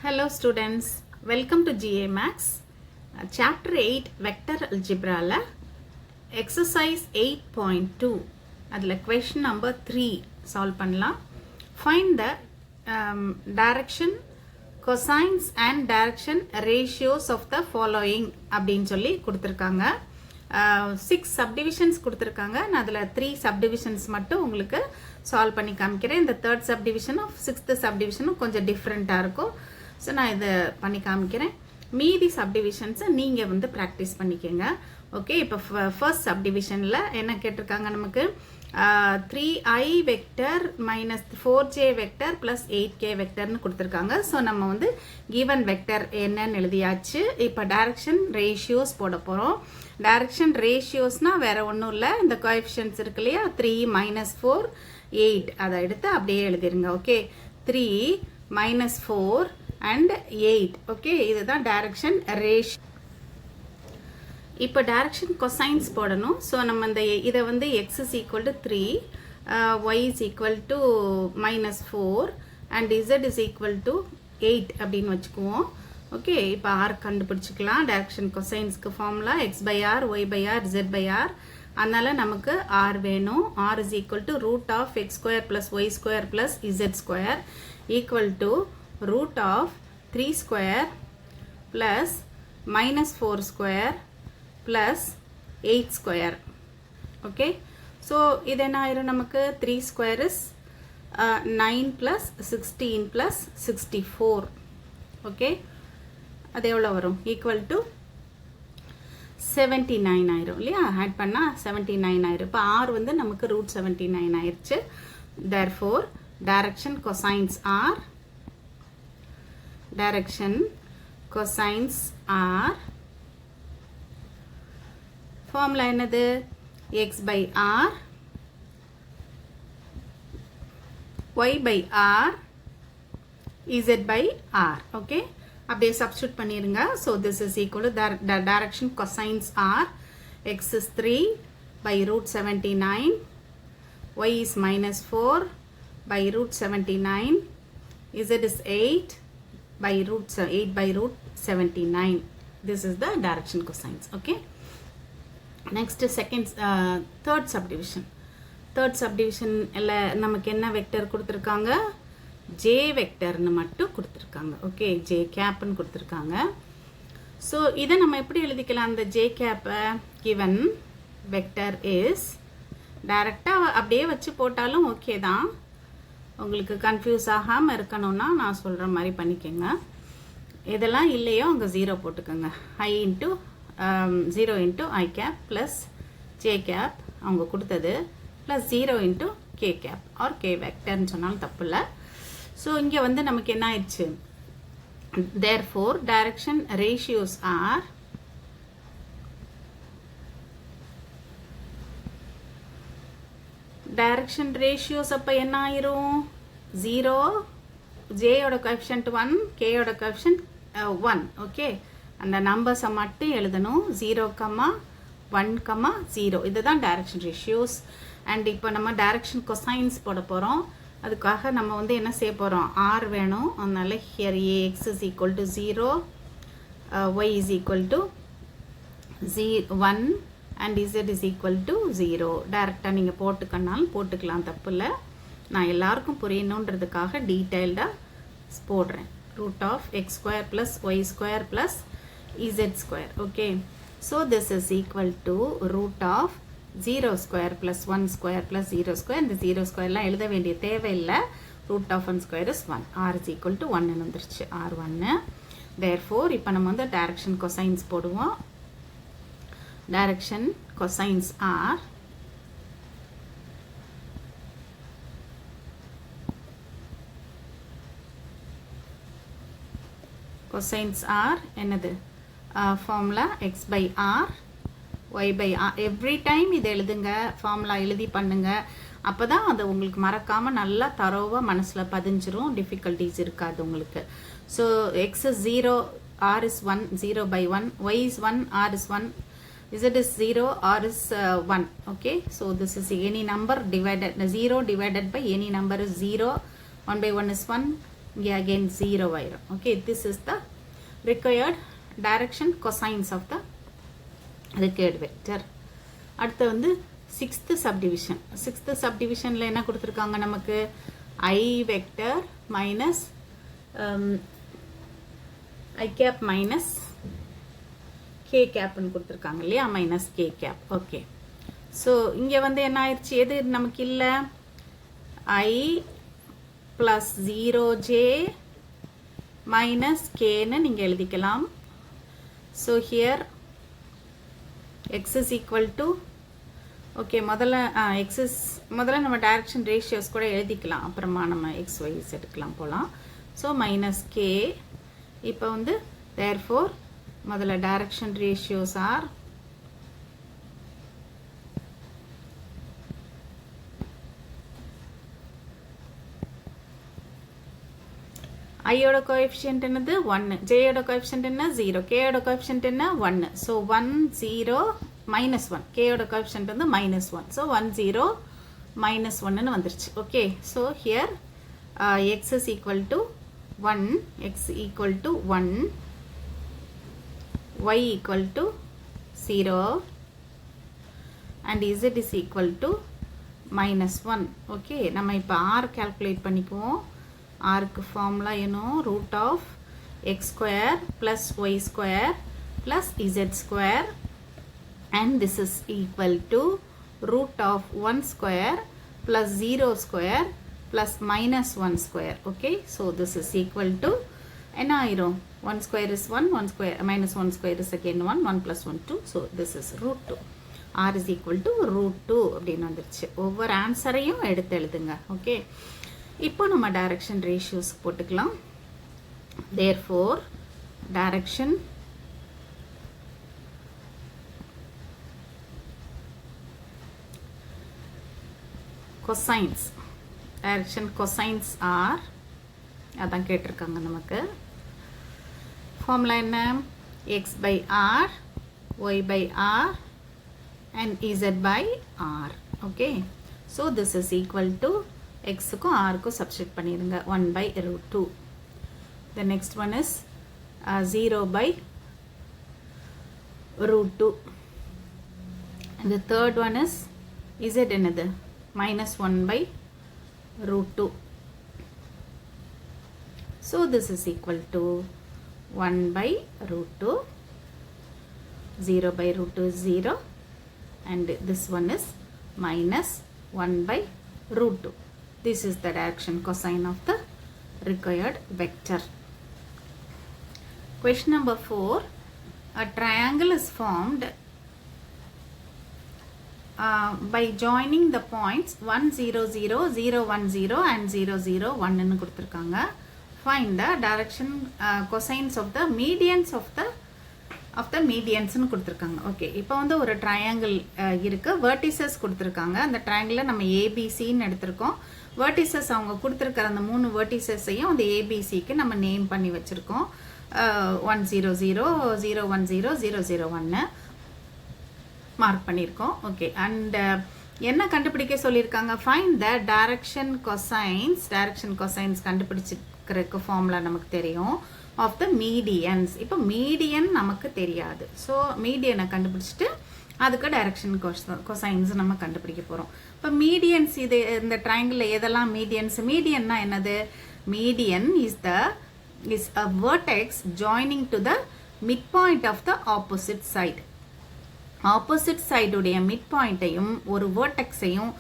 Hello students, welcome to GA Max. Chapter 8 Vector Algebra la exercise 8.2 adla question number 3 solve பண்ணலாம். Find the direction, cosines and direction ratios of the following அப்படினு சொல்லி கொடுத்திருக்காங்க. 6 subdivisions கொடுத்திருக்காங்க. நான் அதுல 3 subdivisions மட்டும் உங்களுக்கு சால்வ் பண்ணி காமிக்கிறேன். இந்த third subdivision of 6th subdivision கொஞ்சம் டிஃபரெண்டா இருக்கும். ஸோ நான் இதை பண்ணி காமிக்கிறேன். மீதி சப்டிவிஷன்ஸை நீங்கள் வந்து ப்ராக்டிஸ் பண்ணிக்கோங்க. ஓகே, இப்போ ஃபர்ஸ்ட் சப்டிவிஷனில் என்ன கேட்டிருக்காங்க, நமக்கு 3i vector minus 4j vector plus 8k வெக்டர்னு கொடுத்துருக்காங்க. ஸோ நம்ம வந்து கிவன் வெக்டர் என்னன்னு எழுதியாச்சு. இப்போ டைரக்ஷன் ரேஷியோஸ் போட போகிறோம். டைரக்ஷன் ரேஷியோஸ்னால் வேறு ஒன்றும் இல்லை, இந்த கோஎஃபிஷியன்ட்ஸ் இருக்கு இல்லையா, 3 - 4 8 அதை எடுத்து அப்படியே எழுதிருங்க. Okay, 3 - 4 and 8. ஓகே, இதுதான் டைரக்ஷன் ரேஷியோ. இப்போ டைரக்ஷன் கொசைன்ஸ் போடணும். ஸோ நம்ம இந்த இதை வந்து x is equal to 3, y is equal to -4 and z is equal to 8 அப்படின்னு வச்சுக்குவோம். ஓகே, இப்போ r கண்டுபிடிச்சிக்கலாம். டைரக்ஷன் கொசைன்ஸ்க்கு ஃபார்முலா x/r, y/r, z/r. அதனால நமக்கு r வேணும். r is equal to root of x² plus y² plus z² equal to root of 3 square plus -4 square plus 8 square. Okay, so இது என்ன ஆயிரும், நமக்கு 3 square is 9 plus 16 plus 64. Okay, அது எவ்வளோ வரும், equal to 79 ஆயிரும் இல்லையா. ஆட் பண்ணால் 79 ஆயிரும். இப்போ r வந்து நமக்கு root 79 ஆயிடுச்சு. therefore direction cosines are formula என்னது, x/r, y/r, z/r. okay, அப்படியே சப்ஸ்டிட்யூட் பண்ணிருங்க. so this is equal to the direction cosines are x is 3 by root 79, y is -4 by root 79, z is 8 by root 79. This is the direction cosines. Okay, next third subdivision. third subdivision நமக்கு என்ன vector கொடுத்திருக்காங்க, j வெக்டர்னு மட்டும் கொடுத்திருக்காங்க. Okay, j கேப்னு கொடுத்திருக்காங்க. So இதை நம்ம எப்படி எழுதிக்கலாம், அந்த j கேப்பை given vector is டைரக்டாக அப்படியே வச்சு போட்டாலும் ஓகே தான். உங்களுக்கு கன்ஃபியூஸ் ஆகாமல் இருக்கணும்னா நான் சொல்கிற மாதிரி பண்ணிக்கோங்க. இதெல்லாம் இல்லையோ அங்கே 0 போட்டுக்கோங்க. zero into i cap plus j cap அவங்க கொடுத்தது plus 0 into k cap or k வெக்டர்னு சொன்னாலும் தப்பு இல்லை. ஸோ இங்கே வந்து நமக்கு என்ன ஆயிடுச்சு, therefore direction ratios are direction ratios அப்போ என்ன ஆயிரும், 0, j ஓட coefficient 1, k ஓட coefficient 1. ஓகே, அந்த நம்பர்ஸை மட்டும் எழுதணும். 0, 1, 0. இதுதான் direction ratios. அண்ட் இப்போ நம்ம direction cosines போட போகிறோம். அதுக்காக நம்ம வந்து என்ன செய்ய போகிறோம், r வேணும். அதனால here ax is equal to 0, y is equal to 1 and z is equal to 0. டைரெக்டாக நீங்கள் போட்டுக்கனாலும் போட்டுக்கலாம், தப்பு இல்லை. நான் எல்லாருக்கும் புரியணுன்றதுக்காக டீட்டெயில்டாக போடுறேன். root of x² plus y² plus z². Okay, so this is equal to root of 0² plus 1² plus 0². இந்த 0²லாம் எழுத வேண்டிய தேவையில்லை. root of 1² is 1. r is equal to 1 வந்துருச்சு, r1. therefore இப்போ நம்ம வந்து direction cosines போடுவோம். direction cosines are என்னது, formula x/r, y/r. Every time இது எழுதுங்க, ஃபார்முலா எழுதி பண்ணுங்க. அப்போ தான் அது உங்களுக்கு மறக்காமல் நல்லா தரோவாக மனசில் பதிஞ்சிரும், டிஃபிகல்ட்டிஸ் இருக்காது உங்களுக்கு. So x is 0, r is 1, 0/1, y is 1, r is 1, z is 0, r is 1. okay, so this is any number divided, 0 divided by any number is 0. 1/1 is 1, இங்கே அகெயின் 0 ஆயிரும். Okay, this is the required direction cosines of the required vector. அடுத்து வந்து sixth subdivision. Sixth சப்டிவிஷனில் என்ன கொடுத்துருக்காங்க நமக்கு? I vector minus I cap minus K கேப்னு கொடுத்துருக்காங்க இல்லையா, minus K cap. Okay, so இங்கே வந்து என்ன ஆயிடுச்சு? எது நமக்கு இல்லை? I ப்ளஸ் 0J மைனஸ் Kன்னு நீங்கள் எழுதிக்கலாம். So here x is equal to, okay, முதல்ல நம்ம டைரக்ஷன் ரேஷியோஸ் கூட எழுதிக்கலாம், அப்புறமா நம்ம எக்ஸ் ஒய்ஸ் எடுக்கலாம் போகலாம். So minus K. இப்போ வந்து தேர்ஃபோர் முதல்ல டைரக்ஷன் ரேஷியோஸ் ஆர் ஐயோட கோஎஃபிஷியன்ட் என்னது? 1. ஜேயோட கோஎஃபிஷியன்ட் என்ன? 0. கேயோட கோஎஃபிஷியன்ட் என்ன? 1. So 1 0 minus 1. கேயோட கோஎஃபிஷியன்ட் வந்து மைனஸ் 1. ஸோ 1 0 மைனஸ் 1ன்னு வந்துருச்சு. Okay, so here x is equal to 1, x equal to 1, y equal to 0 and z is equal to minus 1. Okay, நம்ம இப்போ ஆர் கால்குலேட் பண்ணிக்குவோம். ஆருக்கு ஃபார்முலா என்னும் root of x square plus y square plus z square and this is equal to root of 1 square plus 0 square plus minus 1 square. Okay, so this is equal to என்ன ஆயிரும்? 1 square is 1, 1 square minus 1 square is again 1, 1 plus 1 2. So this is root 2. R is equal to root 2 அப்படின்னு வந்துருச்சு. ஒவ்வொரு ஆன்சரையும் எடுத்து எழுதுங்க. Okay, இப்போ நம்ம direction ratios போட்டுக்கலாம். Therefore direction cosines, direction cosines r, அதான் கேட்டிருக்காங்க நமக்கு. ஃபார்முலா என்ன? X by r, y by r and z by r. Okay, so this is equal to எக்ஸுக்கும் ஆருக்கும் சப்ஸ்டிட் பண்ணிடுங்க, 1 by root 2. The next one is 0 by root 2. And the third one is z என்னது? minus 1 by root 2. So this is equal to 1 by root 2. 0 by root 2 is 0. And this one is minus 1 by root 2. This is the direction cosine of the required vector. Question number 4. A triangle is formed by joining the points 1 0 0 0 1 0 and 0 0 1 ன்னு கொடுத்திருக்காங்க. Find the direction cosines of the medians of the medians ன்னு கொடுத்திருக்காங்க. Okay, இப்போ வந்து ஒரு triangle இருக்கு, vertices கொடுத்திருக்காங்க. அந்த ட்ரையாங்கிளை நம்ம ஏபிசின்னு எடுத்திருக்கோம். வெர்டிசஸ் அவங்க கொடுத்துருக்கிற அந்த 3 வெர்டிசஸையும் அந்த ஏபிசிக்கு நம்ம நேம் பண்ணி வச்சுருக்கோம். 1 0 0 0 1 0 0 0 1 மார்க் பண்ணியிருக்கோம். ஓகே, அண்ட் என்ன கண்டுபிடிக்க சொல்லியிருக்காங்க? ஃபைண்ட் த டைரக்ஷன் கொசைன்ஸ் கண்டுபிடிச்சிக்கிறதுக்கு ஃபார்முலா நமக்கு தெரியும் ஆஃப் த மீடியன்ஸ். இப்போ மீடியன் நமக்கு தெரியாது. ஸோ மீடியனை கண்டுபிடிச்சிட்டு அதுக்கு டைரக்ஷன் கொசைன்ஸ் நம்ம கண்டுபிடிக்க போகிறோம். இப்போ மீடியன்ஸ் இது இந்த ட்ரையாங்கிளில் எதெல்லாம் மீடியன்ஸ்? மீடியன்னா என்னது? Median is a vertex joining to the mid point of the opposite side. Opposite சைடுடைய மிட் பாயிண்ட்டையும் ஒரு வேர்டெக்ஸையும்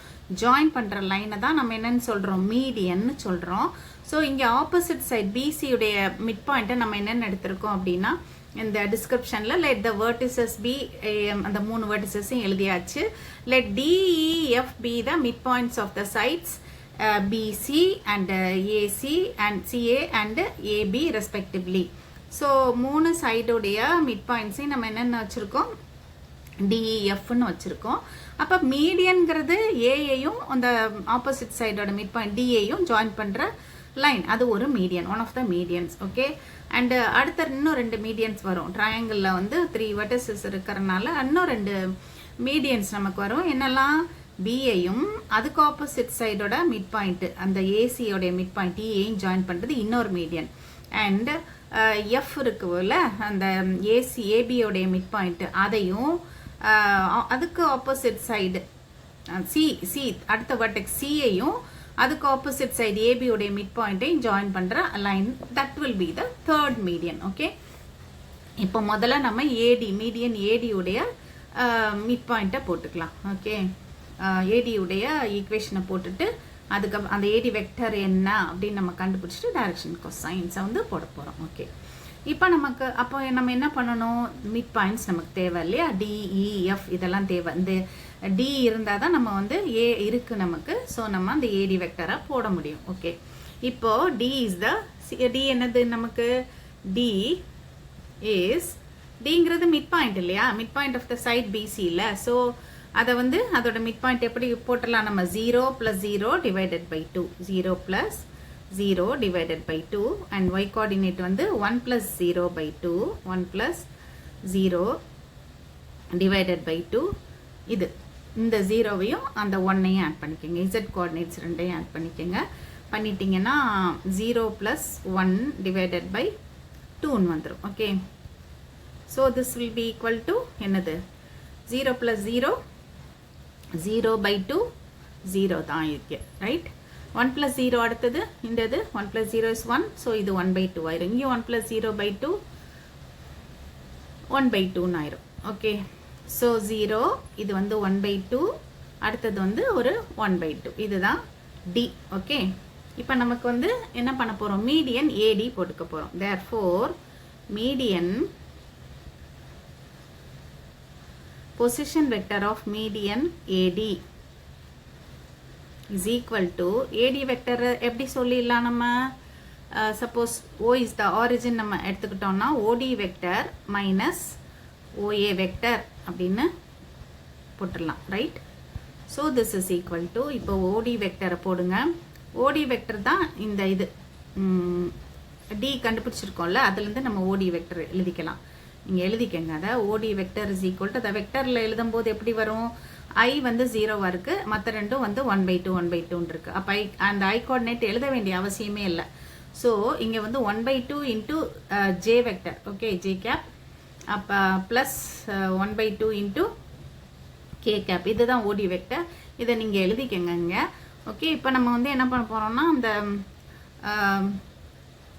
ஜாயின் பண்ணுற லைனை தான் நம்ம என்னன்னு சொல்கிறோம்? மீடியன்னு சொல்கிறோம். ஸோ இங்கே ஆப்போசிட் சைட் பிசியுடைய மிட் பாயிண்ட்டை நம்ம என்னென்னு எடுத்திருக்கோம் அப்படின்னா, இந்த டிஸ்கிரிப்ஷனில் லெட் த வெர்டிசஸ் பி, அந்த 3 வெர்டிசஸையும் எழுதியாச்சு. Let DEF be the mid points of the sides BC and AC and CA and AB respectively. So 3 சைடுடைய மிட் பாயிண்ட்ஸையும் நம்ம என்னென்ன வச்சுருக்கோம்? DEFன்னு வச்சுருக்கோம். அப்போ மீடியன்கிறது ஏயையும் அந்த ஆப்போசிட் சைடோட மிட் பாயிண்ட் டிஏயும் ஜாயின் பண்ணுற லைன், அது ஒரு median, one of the medians. Okay, and அடுத்த இன்னும் 2 மீடியன்ஸ் வரும். ட்ரையாங்கிளில் வந்து 3 வெர்டிசஸ் இருக்கிறனால இன்னும் 2 மீடியன்ஸ் நமக்கு வரும். என்னெல்லாம்? பியையும் அதுக்கு ஆப்போசிட் சைடோட மிட் பாயிண்ட் அந்த ஏசியோடைய மிட் பாயிண்ட் ஏயும் ஜாயின் பண்ணுறது இன்னொரு மீடியன். அண்ட் எஃப் இருக்குல்ல அந்த ஏபியோடைய மிட் பாயிண்ட் அதையும் அதுக்கு ஆப்போசிட் சைடு சி அடுத்த வர்டெக்ஸ் சியையும் அதுக்கு ஆப்போசிட் சைடு ஏபியோடைய மிட் பாயிண்ட்டையும் ஜாயின் பண்ணுற line that will be the third median. Okay, இப்போ முதல்ல நம்ம மீடியன் ஏடியுடைய மிட் பாயிண்ட்டை போட்டுக்கலாம். ஓகே, ஏடியுடைய ஈக்குவேஷனை போட்டுட்டு அதுக்கு அந்த ஏடி வெக்டர் என்ன அப்படின்னு நம்ம கண்டுபிடிச்சிட்டு டைரக்ஷன் கொசைன்ஸை வந்து போட போகிறோம். ஓகே, இப்போ அப்போ நம்ம என்ன பண்ணணும், மிட் பாயிண்ட்ஸ் நமக்கு தேவை இல்லையா, டிஇஎஃப் இதெல்லாம் தேவை. இந்த டி இருந்தால் தான் நம்ம வந்து ஏ இருக்குது நமக்கு, ஸோ நம்ம அந்த ஏடி வெக்டரை போட முடியும். ஓகே, இப்போ டி இஸ் டி என்னது நமக்கு, டி இஸ் டிங்கிறது மிட் பாயிண்ட் இல்லையா, mid point of the side BC இல்லை. ஸோ அதை வந்து அதோட மிட் பாயிண்ட் எப்படி போட்டலாம் நம்ம, 0 + 0 / 2, 0 + 0 / 2 அண்ட் y கோஆர்டினேட் வந்து 1 + 0/2, 1 + 0 / 2. இது இந்த 0வையும் அந்த 1ஐயும் ஆட் பண்ணிக்கோங்க, z கோஆர்டினேட்ஸ் ரெண்டையும் ஆட் பண்ணிக்கோங்க. பண்ணிட்டீங்கன்னா 0 + 1 / 2ன்னு வந்துடும். Okay, so this will be equal to என்னது, 0 + 0 0/2 0 தான் இருக்கு, ரைட். 1 + 0 அடுத்தது இந்த இது 1 + 0 is 1, ஸோ இது 1/2 ஆயிரும். இங்கே 1 + 0/2 1/2ன்னு ஆயிரும். ஓகே, ஸோ 0 இது வந்து 1/2, அடுத்தது வந்து ஒரு 1/2, இதுதான் டி. ஓகே, இப்போ நமக்கு வந்து என்ன பண்ண போகிறோம், மீடியன் ஏடி போட்டுக்க போகிறோம். Therefore median position vector of median AD is equal to AD vector எப்படி சொல்லிடலாம் நம்ம, suppose O is the origin நம்ம எடுத்துக்கிட்டோம்னா OD vector minus OA vector அப்படின்னு போட்டுடலாம், right. So this is equal to, இப்போ OD vector போடுங்க, OD vector தான் இந்த இது D கண்டுபிடிச்சிருக்கோம்ல, அதுலேருந்து நம்ம OD vector எழுதிக்கலாம். இங்கே எழுதிக்கங்க அதை, ஓடி வெக்டர் இஸ் ஈக்குவல் டு, அந்த வெக்டரில் எழுதும்போது எப்படி வரும், ஐ வந்து 0வாக இருக்குது, மற்ற ரெண்டும் வந்து 1/2 1/2 இருக்குது. அப்போ அந்த ஐ கோஆர்டினேட் எழுத வேண்டிய அவசியமே இல்லை. ஸோ இங்கே வந்து 1/2 into J vector, okay, J cap, அப்போ ப்ளஸ் 1/2 இன்ட்டு கே கேப், இதுதான் ஓடி வெக்டர். இதை நீங்கள் எழுதிக்கங்க இங்கே. ஓகே, இப்போ நம்ம வந்து என்ன பண்ண போகிறோம்னா அந்த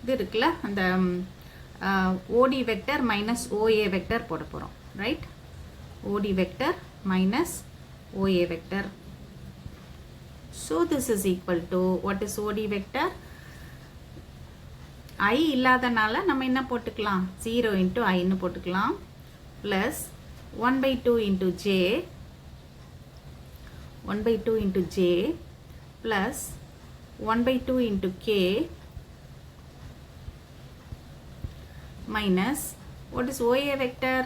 இது இருக்குல்ல, அந்த OD vector minus OA vector போட போகிறோம், right. OD vector minus OA vector. So this is equal to, what is OD vector, I இல்லாதனால நம்ம என்ன போட்டுக்கலாம், 0 into iன்னு போட்டுக்கலாம், plus 1/2 into j, 1/2 into j plus 1/2 into k minus what is OA vector,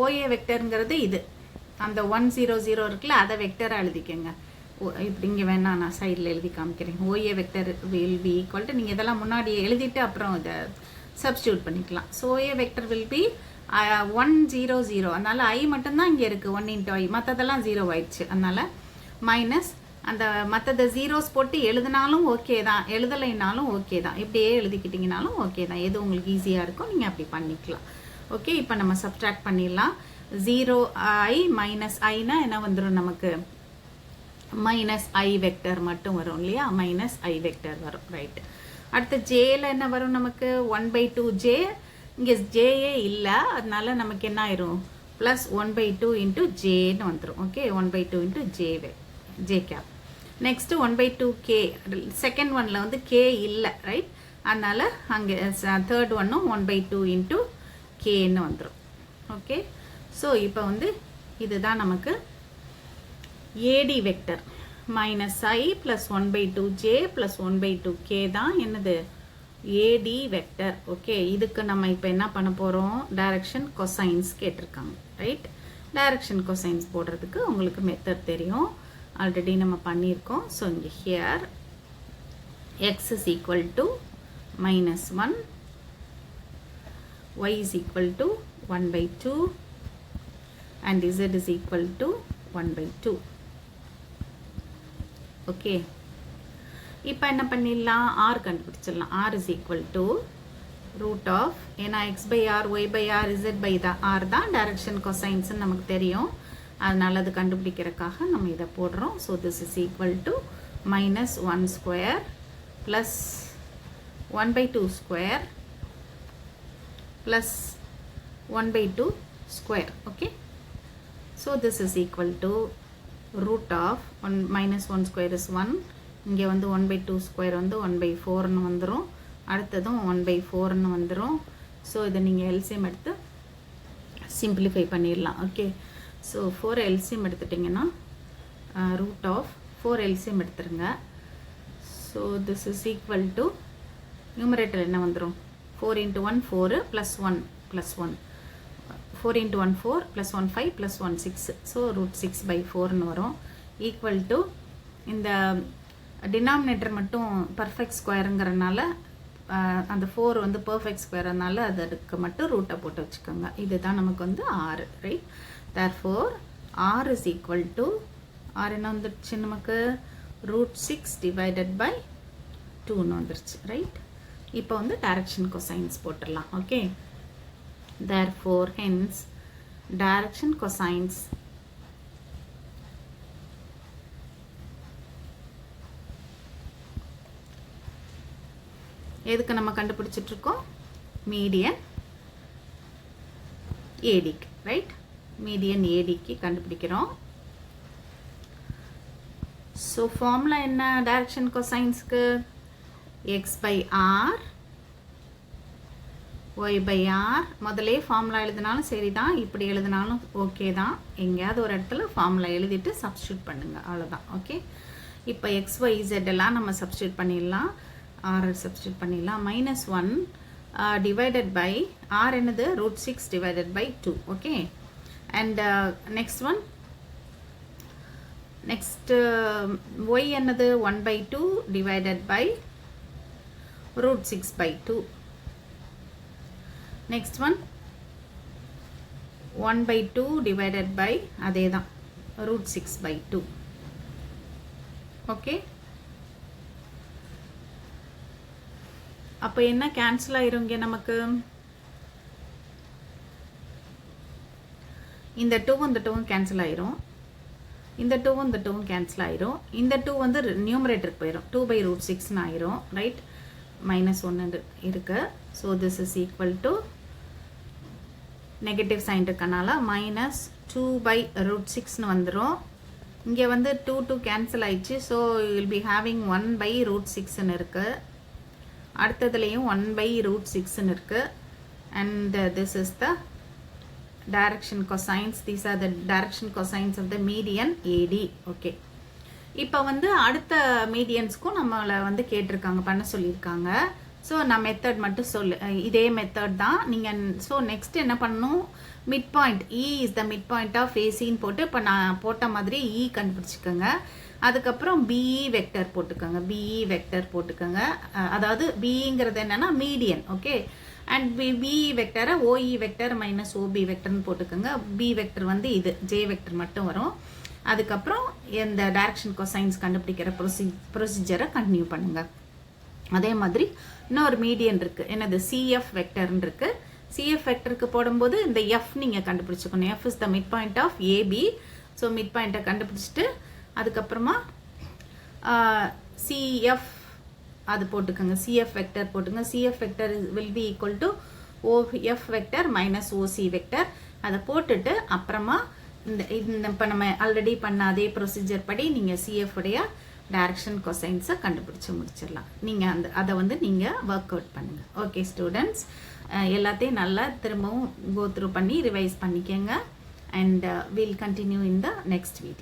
OA vectorங்கிறது இது அந்த 1 0 0 இருக்குல்ல, அதை வெக்டராக எழுதிக்கங்க. இப்படி இங்கே வேணா நான் சைடில் எழுதி காமிக்கிறேன். OA vector will be equal to, நீங்கள் இதெல்லாம் முன்னாடி எழுதிட்டு அப்புறம் இதை சப்ஸ்டியூட் பண்ணிக்கலாம். So OA vector will be 1 0 0, அதனால் I மட்டும்தான் இங்கே இருக்குது, 1 into I, மற்றதெல்லாம் 0 ஆயிடுச்சு. அதனால் மைனஸ் அந்த மற்றது ஜீரோஸ் போட்டு எழுதினாலும் ஓகே தான், எழுதலைனாலும் ஓகே தான், இப்படியே எழுதிக்கிட்டிங்கனாலும் ஓகே தான், எது உங்களுக்கு ஈஸியாக இருக்கும் நீங்கள் அப்படி பண்ணிக்கலாம். ஓகே, இப்போ நம்ம சப்ட்ராக்ட் பண்ணிடலாம். 0i மைனஸ் ஐனா என்ன வந்துடும் நமக்கு, மைனஸ் ஐ வெக்டர் மட்டும் வரும் இல்லையா, மைனஸ் ஐ வெக்டர் வரும், ரைட். அடுத்து ஜேயில் என்ன வரும் நமக்கு, 1/2 ஜே, இங்கே ஜேயே இல்லை, அதனால நமக்கு என்ன ஆயிரும், ப்ளஸ் 1/2 இன்ட்டு ஜேன்னு வந்துடும். Okay, 1/2 into J cap. Next 1/2 K, second ஒனில் வந்து கே இல்லை, ரைட். அதனால் அங்கே தேர்ட் ஒன்னும் 1/2 இன்ட்டு கேன்னு வந்துடும். ஓகே, ஸோ இப்போ வந்து இதுதான் நமக்கு ஏடி வெக்டர், மைனஸ் ஐ ப்ளஸ் 1/2 ஜே ப்ளஸ் 1/2 கே தான் என்னது ஏடி வெக்டர். ஓகே, இதுக்கு நம்ம இப்போ என்ன பண்ண போகிறோம், டைரக்ஷன் கொசைன்ஸ் கேட்டிருக்காங்க, ரைட். டைரக்ஷன் கொசைன்ஸ் போடுறதுக்கு உங்களுக்கு மெத்தட் தெரியும், ஆல்ரெடி நம்ம பண்ணியிருக்கோம். ஸோ இங்கே here x is equal to -1, y is equal to 1/2 and z is equal to 1/2. Okay, இப்போ என்ன பண்ணிடலாம், ஆர் கண்டுபிடிச்சிடலாம். R is equal to root of, ஏன்னா x by r y by r z by r தான் direction கொசைன்ஸ்ன்னு நமக்கு தெரியும். அதனால் அது கண்டுபிடிக்கிறதுக்காக நம்ம இதை போடுறோம். So this is equal to minus 1 square plus 1/2 square plus 1/2 square. Okay, so this is equal to root of minus 1 square is 1. இங்கே வந்து 1/2 ஸ்கொயர் வந்து 1/4ன்னு வந்துடும். அடுத்ததும் 1/4ன்னு வந்துடும். ஸோ இதை நீங்கள் எல்சிஎம் எடுத்து சிம்பிளிஃபை பண்ணிடலாம். ஓகே, ஸோ 4 எல்சிஎம் எடுத்துட்டிங்கன்னா ரூட் ஆஃப் 4 எல்சிஎம் எடுத்துருங்க. So this is equal to numerator என்ன வந்துடும், 4 × 1 4 + 1 + 1, 4 × 1 4 + 1 5 + 1 6. ஸோ ரூட் 6/4ன்னு வரும். ஈக்குவல் டு இந்த டினாமினேட்டர் மட்டும் பர்ஃபெக்ட் ஸ்கொயருங்கிறனால அந்த 4 வந்து பர்ஃபெக்ட் ஸ்கொயர்னால அதுக்கு மட்டும் ரூட்டை போட்டு வச்சுக்கோங்க. இதுதான் நமக்கு வந்து 6, right? Therefore r is equal to, r என்ன வந்துடுச்சு நமக்கு, ரூட் 6/2ன்னு வந்துருச்சு, ரைட்? இப்போ வந்து டைரக்ஷன் கொசைன்ஸ் போட்டுடலாம். Okay, therefore hence direction cosines எதுக்கு நம்ம கண்டுபிடிச்சிட்டு இருக்கோம், மீடியன் ஏடிக்கு, ரைட்? மீடியன் ஏடிக்கு கண்டுபிடிக்கிறோம். ஸோ ஃபார்முலா என்ன டைரக்ஷன் கொசைன்ஸ்க்கு, x/r y/r. முதலே ஃபார்முலா எழுதினாலும் சரி தான், இப்படி எழுதினாலும் ஓகே தான். எங்கேயாவது ஒரு இடத்துல ஃபார்முலா எழுதிட்டு சப்ஸ்டியூட் பண்ணுங்கள், அவ்வளோதான். ஓகே, இப்போ XYZ எல்லாம் நம்ம சப்ஸ்டியூட் பண்ணிடலாம், R சப்ஸ்டியூட் பண்ணிடலாம். -1 டிவைடட் பை R என்னது, root 6/2. Okay, and next one, next Y என்னது, 1/2 divided by root 6/2. next one 1/2 divided by அதே தான் root 6/2. ஓகே, அப்போ என்ன கேன்சல் ஆயிருங்க நமக்கு, இந்த 2 இந்த 2 கேன்சல் ஆயிரும், இந்த 2 இந்த 2 கேன்சல் ஆயிரும், இந்த 2 வந்து நியூமரேட்டருக்கு போயிடும், 2/√6 ஆயிரும், ரைட்? -1 இருக்கு. So this is equal to negative sign இருக்கனால -2/√6ன்னு வந்துடும். இங்கே வந்து 2 கேன்சல் ஆயிடுச்சு. ஸோ வில் பி ஹேவிங் 1/√6ன்னு இருக்குது. அடுத்ததுலேயும் 1/√6ன்னு இருக்குது. And this is the direction cosines. These are the direction cosines of the median AD. Okay, இப்போ வந்து அடுத்த மீடியன்ஸ்க்கும் நம்மளை வந்து கேட்டிருக்காங்க, பண்ண சொல்லியிருக்காங்க. ஸோ நான் மெத்தட் மட்டும் இதே மெத்தட் தான் நீங்கள். ஸோ நெக்ஸ்ட் என்ன பண்ணணும், mid point E is the mid point of ஏசின்னு போட்டு இப்போ நான் போட்ட மாதிரி இ கண்டுபிடிச்சிக்கோங்க. அதுக்கப்புறம் பிஇ வெக்டர் போட்டுக்கோங்க, பிஇ வெக்டர் போட்டுக்கோங்க. அதாவது பிஇங்கிறது என்னன்னா மீடியன். ஓகே, அண்ட் பிஇ வெக்டரை ஓஇ வெக்டர் மைனஸ் ஓபி வெக்டர்னு போட்டுக்கோங்க. பி வெக்டர் வந்து இது ஜே வெக்டர் மட்டும் வரும். அதுக்கப்புறம் இந்த டைரக்ஷன் கொசைன்ஸ் கண்டுபிடிக்கிற ப்ரொசீஜரை கண்டினியூ பண்ணுங்க. அதே மாதிரி இன்னொரு மீடியன் இருக்குது, என்னது சிஎஃப் வெக்டர்ன்னு இருக்குது. சிஎஃப் வெக்டருக்கு போடும்போது இந்த எஃப் நீங்கள் கண்டுபிடிச்சிக்கணும். F is the mid point of AB. So mid பாயிண்ட்டை கண்டுபிடிச்சிட்டு அதுக்கப்புறமா சிஎஃப் அது போட்டுக்கோங்க, சிஎஃப் வெக்டர் போட்டுங்க. CF vector will be equal to OF vector minus OC vector. அதை போட்டுட்டு அப்புறமா இந்த இப்போ நம்ம ஆல்ரெடி பண்ண அதே ப்ரொசீஜர் படி நீங்கள் சிஎஃப் உடைய டைரக்ஷன் கொசைன்ஸை கண்டுபிடிச்சி முடிச்சிடலாம். நீங்கள் அதை வந்து நீங்கள் ஒர்க் அவுட் பண்ணுங்கள். ஓகே ஸ்டூடெண்ட்ஸ், எல்லாத்தையும் நல்லா திரும்பவும் கோ த்ரூ பண்ணி ரிவைஸ் பண்ணிக்கோங்க. And will continue in the next video.